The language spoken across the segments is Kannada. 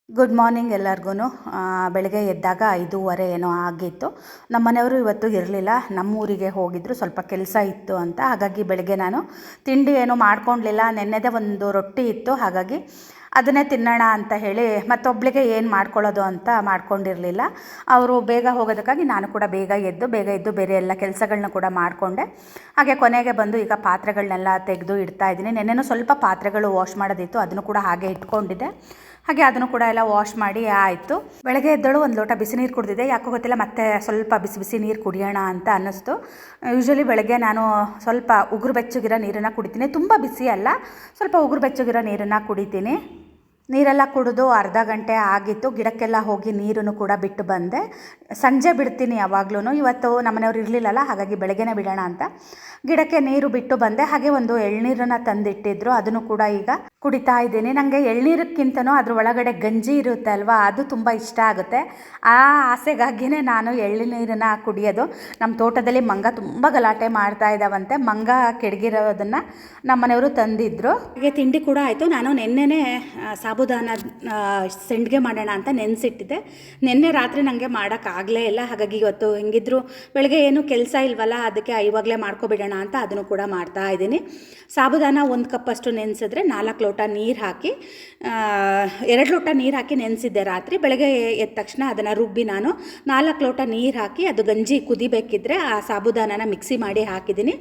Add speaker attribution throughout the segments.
Speaker 1: ಗುಡ್ ಮಾರ್ನಿಂಗ್ ಎಲ್ಲರಿಗೂ. ಬೆಳಗ್ಗೆ ಎದ್ದಾಗ 5:30 ಏನೋ ಆಗಿತ್ತು. ನಮ್ಮ ಮನೆಯವರು ಇವತ್ತು ಇರಲಿಲ್ಲ, ನಮ್ಮೂರಿಗೆ ಹೋಗಿದ್ದರು, ಸ್ವಲ್ಪ ಕೆಲಸ ಇತ್ತು ಅಂತ. ಹಾಗಾಗಿ ಬೆಳಗ್ಗೆ ನಾನು ತಿಂಡಿ ಏನೂ ಮಾಡ್ಕೊಳ್ಲಿಲ್ಲ. ನೆನ್ನೆದೇ ಒಂದು ರೊಟ್ಟಿ ಇತ್ತು, ಹಾಗಾಗಿ ಅದನ್ನೇ ತಿನ್ನೋಣ ಅಂತ ಹೇಳಿ ಮತ್ತೊಬ್ಬಳಿಗೆ ಏನು ಮಾಡ್ಕೊಳ್ಳೋದು ಅಂತ ಮಾಡ್ಕೊಂಡಿರಲಿಲ್ಲ. ಅವರು ಬೇಗ ಹೋಗೋದಕ್ಕಾಗಿ ನಾನು ಕೂಡ ಬೇಗ ಎದ್ದು ಬೇರೆ ಎಲ್ಲ ಕೆಲಸಗಳನ್ನ ಕೂಡ ಮಾಡಿಕೊಂಡೆ. ಹಾಗೆ ಕೊನೆಗೆ ಬಂದು ಈಗ ಪಾತ್ರೆಗಳನ್ನೆಲ್ಲ ತೆಗೆದು ಇಡ್ತಾ ಇದ್ದೀನಿ. ನೆನ್ನೆನೂ ಸ್ವಲ್ಪ ಪಾತ್ರೆಗಳು ವಾಶ್ ಮಾಡೋದಿತ್ತು, ಅದನ್ನು ಕೂಡ ಹಾಗೆ ಇಟ್ಕೊಂಡಿದ್ದೆ. ಹಾಗೆ ಅದನ್ನು ಕೂಡ ಎಲ್ಲ ವಾಶ್ ಮಾಡಿ ಆಯಿತು. ಬೆಳಗ್ಗೆ ಎದ್ದಳು ಒಂದು ಲೋಟ ಬಿಸಿ ನೀರು ಕುಡಿದಿದ್ದೆ. ಯಾಕೋ ಗೊತ್ತಿಲ್ಲ, ಮತ್ತೆ ಸ್ವಲ್ಪ ಬಿಸಿ ನೀರು ಕುಡಿಯೋಣ ಅಂತ ಅನ್ನಿಸ್ತು. ಯೂಶ್ವಲಿ ಬೆಳಗ್ಗೆ ನಾನು ಸ್ವಲ್ಪ ಉಗುರು ಬೆಚ್ಚಗಿರೋ ನೀರನ್ನು ಕುಡಿತೀನಿ. ತುಂಬ ಬಿಸಿ ಅಲ್ಲ, ಸ್ವಲ್ಪ ಉಗುರು ಬೆಚ್ಚಗಿರೋ ನೀರನ್ನು ಕುಡಿತೀನಿ. ನೀರೆಲ್ಲ ಕುಡಿದು ಅರ್ಧ ಗಂಟೆ ಆಗಿತ್ತು. ಗಿಡಕ್ಕೆಲ್ಲ ಹೋಗಿ ನೀರನ್ನು ಕೂಡ ಬಿಟ್ಟು ಬಂದೆ. ಸಂಜೆ ಬಿಡ್ತೀನಿ ಯಾವಾಗ್ಲೂ. ಇವತ್ತು ನಮ್ಮನೆಯವ್ರು ಇರಲಿಲ್ಲಲ್ಲ, ಹಾಗಾಗಿ ಬೆಳಗ್ಗೆನೇ ಬಿಡೋಣ ಅಂತ ಗಿಡಕ್ಕೆ ನೀರು ಬಿಟ್ಟು ಬಂದೆ. ಹಾಗೆ ಒಂದು ಎಳ್ನೀರನ್ನು ತಂದಿಟ್ಟಿದ್ರು, ಅದನ್ನು ಕೂಡ ಈಗ ಕುಡಿತಾ ಇದ್ದೀನಿ. ನನಗೆ ಎಳ್ನೀರಕ್ಕಿಂತನೂ ಅದ್ರ ಒಳಗಡೆ ಗಂಜಿ ಇರುತ್ತೆ ಅಲ್ವಾ, ಅದು ತುಂಬ ಇಷ್ಟ ಆಗುತ್ತೆ. ಆ ಆಸೆಗಾಗಿಯೇ ನಾನು ಎಳ್ನೀರನ್ನು ಕುಡಿಯೋದು. ನಮ್ಮ ತೋಟದಲ್ಲಿ ಮಂಗ ತುಂಬ ಗಲಾಟೆ ಮಾಡ್ತಾ ಇದ್ದಾವಂತೆ. ಮಂಗ ಕೆಡಗಿರೋದನ್ನು ನಮ್ಮ ಮನೆಯವರು ತಂದಿದ್ರು. ಹಾಗೆ ತಿಂಡಿ ಕೂಡ ಆಯಿತು. ನಾನು ನೆನ್ನೆನೇ ಸಾಬುದಾನ ಸೆಂಡ್ಗೆ ಮಾಡೋಣ ಅಂತ ನೆನೆಸಿಟ್ಟಿದ್ದೆ. ನಿನ್ನೆ ರಾತ್ರಿ ನನಗೆ ಮಾಡೋಕ್ಕಾಗಲೇ ಇಲ್ಲ. ಹಾಗಾಗಿ ಇವತ್ತು ಹೆಂಗಿದ್ರು ಬೆಳಗ್ಗೆ ಏನು ಕೆಲಸ ಇಲ್ವಲ್ಲ, ಅದಕ್ಕೆ ಇವಾಗಲೇ ಮಾಡ್ಕೊಬಿಡೋಣ ಅಂತ ಅದನ್ನು ಕೂಡ ಮಾಡ್ತಾ ಇದ್ದೀನಿ. ಸಾಬುದಾನ 1 ಕಪ್ಪಷ್ಟು ನೆನೆಸಿದ್ರೆ 4 ಲೋಟ ನೀರು ಹಾಕಿ 2 ಲೋಟ ನೀರು ಹಾಕಿ ನೆನೆಸಿದ್ದೆ ರಾತ್ರಿ. ಬೆಳಗ್ಗೆ ಎದ್ದ ತಕ್ಷಣ ಅದನ್ನು ರುಬ್ಬಿ ನಾನು 4 ಲೋಟ ನೀರು ಹಾಕಿ ಅದು ಗಂಜಿ ಕುದಿಬೇಕಿದ್ರೆ ಆ ಸಾಬುದಾನನ ಮಿಕ್ಸಿ ಮಾಡಿ ಹಾಕಿದ್ದೀನಿ.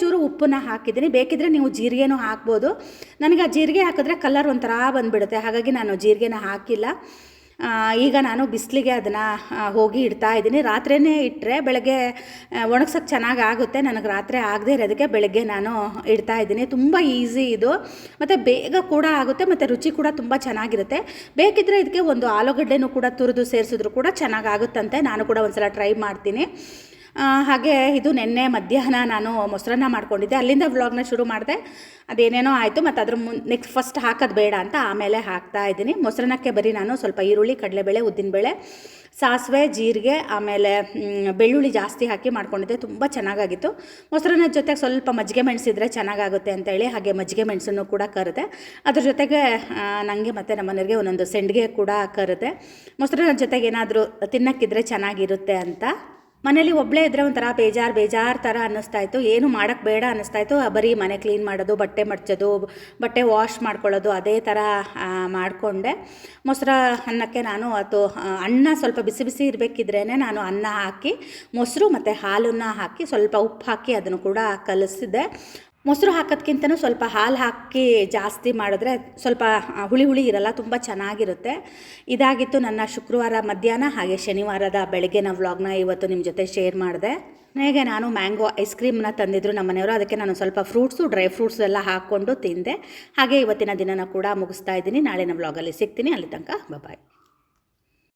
Speaker 1: ಚೂರು ಉಪ್ಪನ್ನ ಹಾಕಿದ್ದೀನಿ. ಬೇಕಿದ್ರೆ ನೀವು ಜೀರಿಗೆನೂ ಹಾಕ್ಬೋದು. ನನಗೆ ಆ ಜೀರಿಗೆ ಹಾಕಿದ್ರೆ ಕಲರ್ ಒಂಥರ ಬಂದುಬಿಡುತ್ತೆ, ಹಾಗಾಗಿ ನಾನು ಜೀರಿಗೆನ ಹಾಕಿಲ್ಲ. ಈಗ ನಾನು ಬಿಸಿಲಿಗೆ ಅದನ್ನು ಹೋಗಿ ಇಡ್ತಾ ಇದ್ದೀನಿ. ರಾತ್ರಿಯೇ ಇಟ್ಟರೆ ಬೆಳಗ್ಗೆ ಒಣಗ್ಸೋಕ್ಕೆ ಚೆನ್ನಾಗಾಗುತ್ತೆ. ನನಗೆ ರಾತ್ರಿ ಆಗದೆ ಇರೋದಕ್ಕೆ ಬೆಳಗ್ಗೆ ನಾನು ಇಡ್ತಾ ಇದ್ದೀನಿ. ತುಂಬ ಈಸಿ ಇದು, ಮತ್ತು ಬೇಗ ಕೂಡ ಆಗುತ್ತೆ, ಮತ್ತು ರುಚಿ ಕೂಡ ತುಂಬ ಚೆನ್ನಾಗಿರುತ್ತೆ. ಬೇಕಿದ್ದರೆ ಇದಕ್ಕೆ ಒಂದು ಆಲೂಗಡ್ಡೆನೂ ಕೂಡ ತುರಿದು ಸೇರಿಸಿದ್ರು ಕೂಡ ಚೆನ್ನಾಗಾಗುತ್ತಂತೆ. ನಾನು ಕೂಡ ಒಂದು ಸಲ ಟ್ರೈ ಮಾಡ್ತೀನಿ. ಹಾಗೆ ಇದು ನಿನ್ನೆ ಮಧ್ಯಾಹ್ನ ನಾನು ಮೊಸರನ್ನ ಮಾಡ್ಕೊಂಡಿದ್ದೆ, ಅಲ್ಲಿಂದ ವ್ಲಾಗ್ನ ಶುರು ಮಾಡಿದೆ. ಅದೇನೇನೋ ಆಯಿತು, ಮತ್ತು ಅದ್ರ ನೆಕ್ಸ್ಟ್ ಫಸ್ಟ್ ಹಾಕೋದು ಬೇಡ ಅಂತ ಆಮೇಲೆ ಹಾಕ್ತಾ ಇದ್ದೀನಿ. ಮೊಸರನ್ನಕ್ಕೆ ಬರೀ ನಾನು ಸ್ವಲ್ಪ ಈರುಳ್ಳಿ, ಕಡಲೆಬೇಳೆ, ಉದ್ದಿನಬೇಳೆ, ಸಾಸಿವೆ, ಜೀರಿಗೆ, ಆಮೇಲೆ ಬೆಳ್ಳುಳ್ಳಿ ಜಾಸ್ತಿ ಹಾಕಿ ಮಾಡ್ಕೊಂಡಿದ್ದೆ. ತುಂಬ ಚೆನ್ನಾಗಾಗಿತ್ತು. ಮೊಸರನ್ನ ಜೊತೆಗೆ ಸ್ವಲ್ಪ ಮಜ್ಜಿಗೆ ಮೆಣಸಿದ್ರೆ ಚೆನ್ನಾಗಾಗುತ್ತೆ ಅಂತೇಳಿ ಹಾಗೆ ಮಜ್ಜಿಗೆ ಮೆಣಸನ್ನು ಕೂಡ ಕರಿದೆ. ಅದ್ರ ಜೊತೆಗೆ ನನಗೆ ಮತ್ತು ನಮ್ಮ ಮನೆಯವರಿಗೆ ಒಂದೊಂದು ಸೆಂಡ್ಗೆ ಕೂಡ ಕರಿದೆ. ಮೊಸರನ್ನ ಜೊತೆಗೆ ಏನಾದರೂ ತಿನ್ನೋಕ್ಕಿದ್ರೆ ಚೆನ್ನಾಗಿರುತ್ತೆ ಅಂತ. ಮನೇಲಿ ಒಬ್ಬಳೇ ಇದ್ದರೆ ಒಂಥರ ಬೇಜಾರು ಥರ ಅನ್ನಿಸ್ತಾಯಿತ್ತು. ಏನು ಮಾಡೋಕ್ಕೆ ಬೇಡ ಅನ್ನಿಸ್ತಾಯಿತ್ತು. ಬರೀ ಮನೆ ಕ್ಲೀನ್ ಮಾಡೋದು, ಬಟ್ಟೆ ಮಡ್ಚೋದು, ಬಟ್ಟೆ ವಾಶ್ ಮಾಡ್ಕೊಳ್ಳೋದು, ಅದೇ ಥರ ಮಾಡಿಕೊಂಡೆ. ಮೊಸರು ಅನ್ನಕ್ಕೆ ನಾನು ಅನ್ನ ಸ್ವಲ್ಪ ಬಿಸಿ ಇರಬೇಕಿದ್ರೇ ನಾನು ಅನ್ನ ಹಾಕಿ ಮೊಸರು ಮತ್ತು ಹಾಲನ್ನು ಹಾಕಿ ಸ್ವಲ್ಪ ಉಪ್ಪು ಹಾಕಿ ಅದನ್ನು ಕೂಡ ಕಲಿಸಿದೆ. ಮೊಸರು ಹಾಕೋದ್ಕಿಂತನೂ ಸ್ವಲ್ಪ ಹಾಲು ಹಾಕಿ ಜಾಸ್ತಿ ಮಾಡಿದ್ರೆ ಸ್ವಲ್ಪ ಹುಳಿ ಇರಲ್ಲ, ತುಂಬ ಚೆನ್ನಾಗಿರುತ್ತೆ. ಇದಾಗಿತ್ತು ನನ್ನ ಶುಕ್ರವಾರ ಮಧ್ಯಾಹ್ನ ಹಾಗೆ ಶನಿವಾರದ ಬೆಳಗ್ಗೆನ ವ್ಲಾಗ್ನ ಇವತ್ತು ನಿಮ್ಮ ಜೊತೆ ಶೇರ್ ಮಾಡಿದೆ. ಹೇಗೆ ನಾನು ಮ್ಯಾಂಗೋ ಐಸ್ ಕ್ರೀಮ್ನ ತಂದಿದ್ರು ನಮ್ಮ ಮನೆಯವರು, ಅದಕ್ಕೆ ನಾನು ಸ್ವಲ್ಪ ಡ್ರೈ ಫ್ರೂಟ್ಸ್ ಎಲ್ಲ ಹಾಕ್ಕೊಂಡು ತಿಂದೆ. ಹಾಗೆ ಇವತ್ತಿನ ದಿನನ ಕೂಡ ಮುಗಿಸ್ತಾ ಇದ್ದೀನಿ. ನಾಳಿನ ವ್ಲಾಗಲ್ಲಿ ಸಿಗ್ತೀನಿ. ಅಲ್ಲಿ ತನಕ ಬಾಯ್.